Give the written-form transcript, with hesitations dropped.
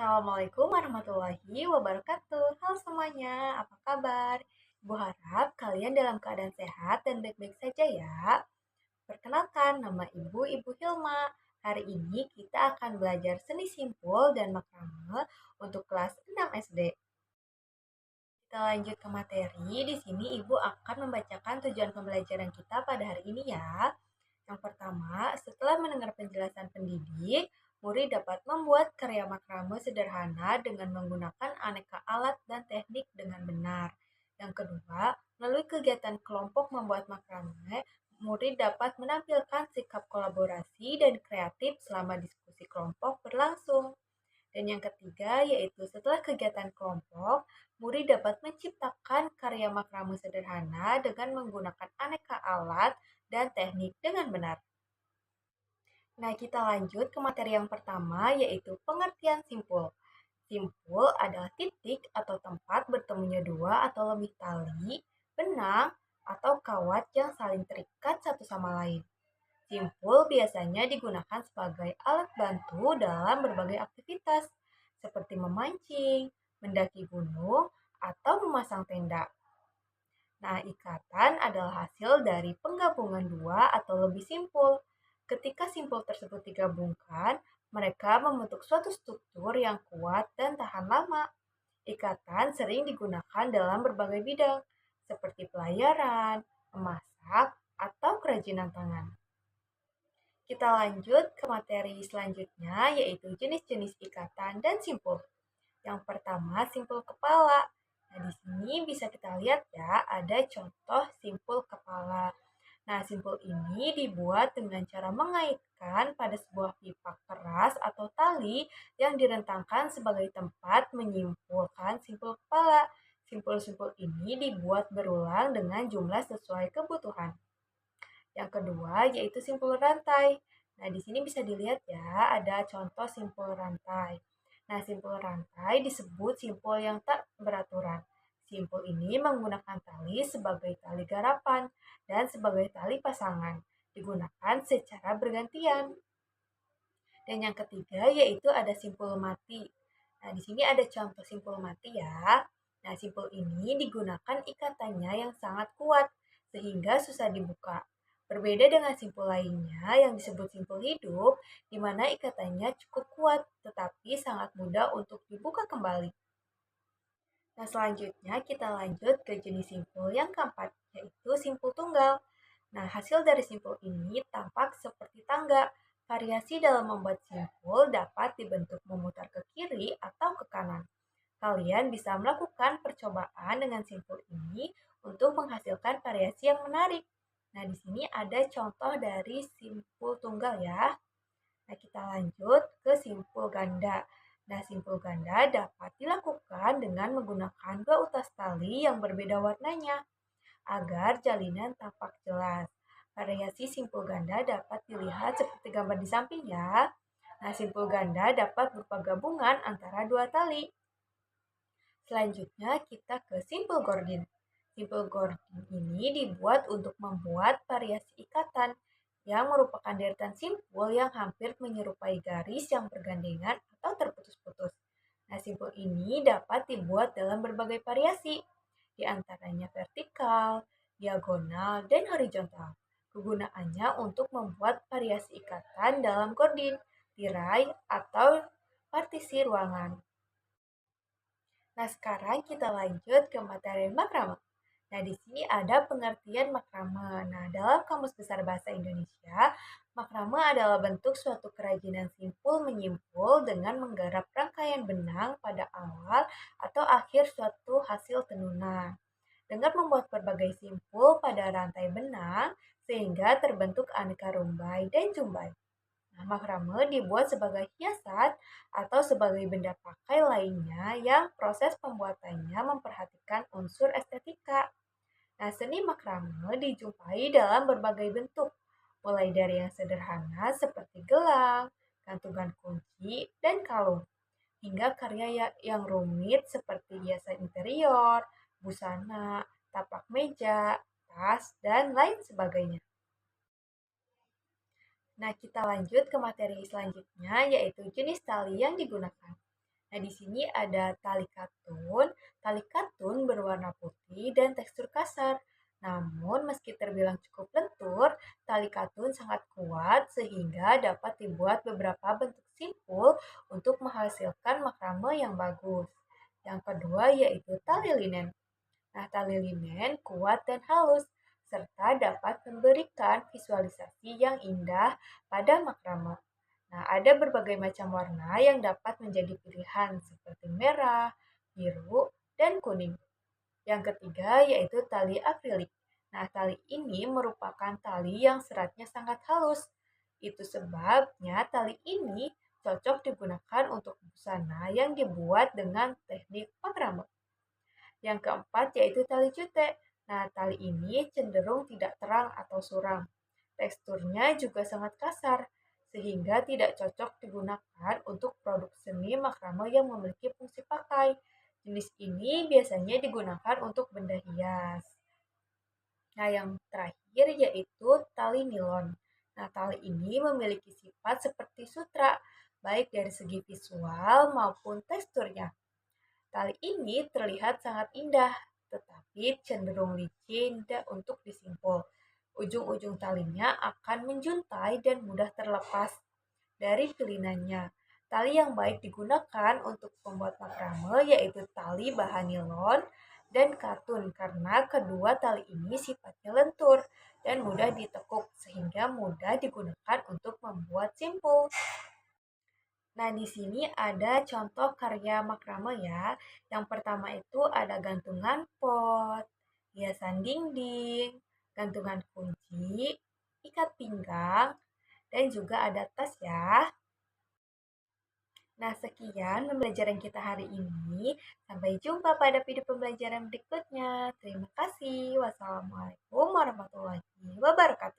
Assalamualaikum warahmatullahi wabarakatuh. Halo semuanya, apa kabar? Ibu harap kalian dalam keadaan sehat dan baik-baik saja ya. Perkenalkan, nama Ibu Hilma. Hari ini kita akan belajar seni simpul dan makrame untuk kelas 6 SD. Kita lanjut ke materi. Di sini Ibu akan membacakan tujuan pembelajaran kita pada hari ini ya. Yang pertama, setelah mendengar penjelasan pendidik, murid dapat membuat karya makrame sederhana dengan menggunakan aneka alat dan teknik dengan benar. Yang kedua, melalui kegiatan kelompok membuat makrame, murid dapat menampilkan sikap kolaborasi dan kreatif selama diskusi kelompok berlangsung. Dan yang ketiga, yaitu setelah kegiatan kelompok, murid dapat menciptakan karya makrame sederhana dengan menggunakan aneka alat dan teknik dengan benar. Nah, kita lanjut ke materi yang pertama, yaitu pengertian simpul. Simpul adalah titik atau tempat bertemunya dua atau lebih tali, benang, atau kawat yang saling terikat satu sama lain. Simpul biasanya digunakan sebagai alat bantu dalam berbagai aktivitas, seperti memancing, mendaki gunung, atau memasang tenda. Nah, ikatan adalah hasil dari penggabungan dua atau lebih simpul. Ketika simpul tersebut digabungkan, mereka membentuk suatu struktur yang kuat dan tahan lama. Ikatan sering digunakan dalam berbagai bidang, seperti pelayaran, memasak, atau kerajinan tangan. Kita lanjut ke materi selanjutnya, yaitu jenis-jenis ikatan dan simpul. Yang pertama, simpul kepala. Nah, di sini bisa kita lihat ya, ada contoh simpul kepala. Nah, simpul ini dibuat dengan cara mengaitkan pada sebuah pipa keras atau tali yang direntangkan sebagai tempat menyimpulkan simpul kepala. Simpul-simpul ini dibuat berulang dengan jumlah sesuai kebutuhan. Yang kedua yaitu simpul rantai. Nah, di sini bisa dilihat ya, ada contoh simpul rantai. Nah, simpul rantai disebut simpul yang tak beraturan. Simpul ini menggunakan tali sebagai tali garapan dan sebagai tali pasangan, digunakan secara bergantian. Dan yang ketiga yaitu ada simpul mati. Nah, di sini ada contoh simpul mati ya. Nah, simpul ini digunakan ikatannya yang sangat kuat sehingga susah dibuka. Berbeda dengan simpul lainnya yang disebut simpul hidup, di mana ikatannya cukup kuat tetapi sangat mudah untuk dibuka kembali. Nah, selanjutnya kita lanjut ke jenis simpul yang keempat, yaitu simpul tunggal. Nah, hasil dari simpul ini tampak seperti tangga. Variasi dalam membuat simpul dapat dibentuk memutar ke kiri atau ke kanan. Kalian bisa melakukan percobaan dengan simpul ini untuk menghasilkan variasi yang menarik. Nah, di sini ada contoh dari simpul tunggal ya. Nah, kita lanjut ke simpul ganda. Nah, simpul ganda dapat dilakukan dengan menggunakan dua utas tali yang berbeda warnanya agar jalinan tampak jelas. Variasi simpul ganda dapat dilihat seperti gambar di samping ya. Nah, simpul ganda dapat berupa gabungan antara dua tali. Selanjutnya kita ke simpul gordin. Simpul gordin ini dibuat untuk membuat variasi ikatan yang merupakan deretan simpul yang hampir menyerupai garis yang bergandengan atau terputus-putus. Nah, simpul ini dapat dibuat dalam berbagai variasi, di antaranya vertikal, diagonal, dan horizontal. Kegunaannya untuk membuat variasi ikatan dalam gordin, tirai, atau partisi ruangan. Nah, sekarang kita lanjut ke materi makrame. Nah, di sini ada pengertian makrame. Nah, dalam Kamus Besar Bahasa Indonesia, makrame adalah bentuk suatu kerajinan simpul menyimpul dengan menggarap rangkaian benang pada awal atau akhir suatu hasil tenunan. Dengan membuat berbagai simpul pada rantai benang, sehingga terbentuk aneka rumbai dan jumbai. Nah, makrame dibuat sebagai hiasan atau sebagai benda pakai lainnya yang proses pembuatannya memperhatikan unsur estetika. Nah, seni makrame dijumpai dalam berbagai bentuk, mulai dari yang sederhana seperti gelang, gantungan kunci, dan kalung, hingga karya yang rumit seperti hiasan interior, busana, tapak meja, tas, dan lain sebagainya. Nah, kita lanjut ke materi selanjutnya, yaitu jenis tali yang digunakan. Nah, di sini ada tali katun. Tali katun berwarna putih dan tekstur kasar. Namun, meski terbilang cukup lentur, tali katun sangat kuat sehingga dapat dibuat beberapa bentuk simpul untuk menghasilkan makrame yang bagus. Yang kedua yaitu tali linen. Nah, tali linen kuat dan halus, serta dapat memberikan visualisasi yang indah pada makrame. Nah, ada berbagai macam warna yang dapat menjadi pilihan seperti merah, biru, dan kuning. Yang ketiga yaitu tali akrilik. Nah, tali ini merupakan tali yang seratnya sangat halus. Itu sebabnya tali ini cocok digunakan untuk busana yang dibuat dengan teknik makrame. Yang keempat yaitu tali jute. Nah, tali ini cenderung tidak terang atau suram. Teksturnya juga sangat kasar, sehingga tidak cocok digunakan untuk produk seni makrame yang memiliki fungsi pakai. Jenis ini biasanya digunakan untuk benda hias. Nah, yang terakhir yaitu tali nilon. Nah, tali ini memiliki sifat seperti sutra, baik dari segi visual maupun teksturnya. Tali ini terlihat sangat indah, tetapi cenderung licin dan untuk disimpul. Ujung-ujung talinya akan menjuntai dan mudah terlepas dari kelinannya. Tali yang baik digunakan untuk membuat makrame yaitu tali bahan nilon dan katun karena kedua tali ini sifatnya lentur dan mudah ditekuk sehingga mudah digunakan untuk membuat simpul. Nah, di sini ada contoh karya makrame ya. Yang pertama itu ada gantungan pot, hiasan dinding, gantungan kunci, ikat pinggang, dan juga ada tas ya. Nah, sekian pembelajaran kita hari ini. Sampai jumpa pada video pembelajaran berikutnya. Terima kasih. Wassalamualaikum warahmatullahi wabarakatuh.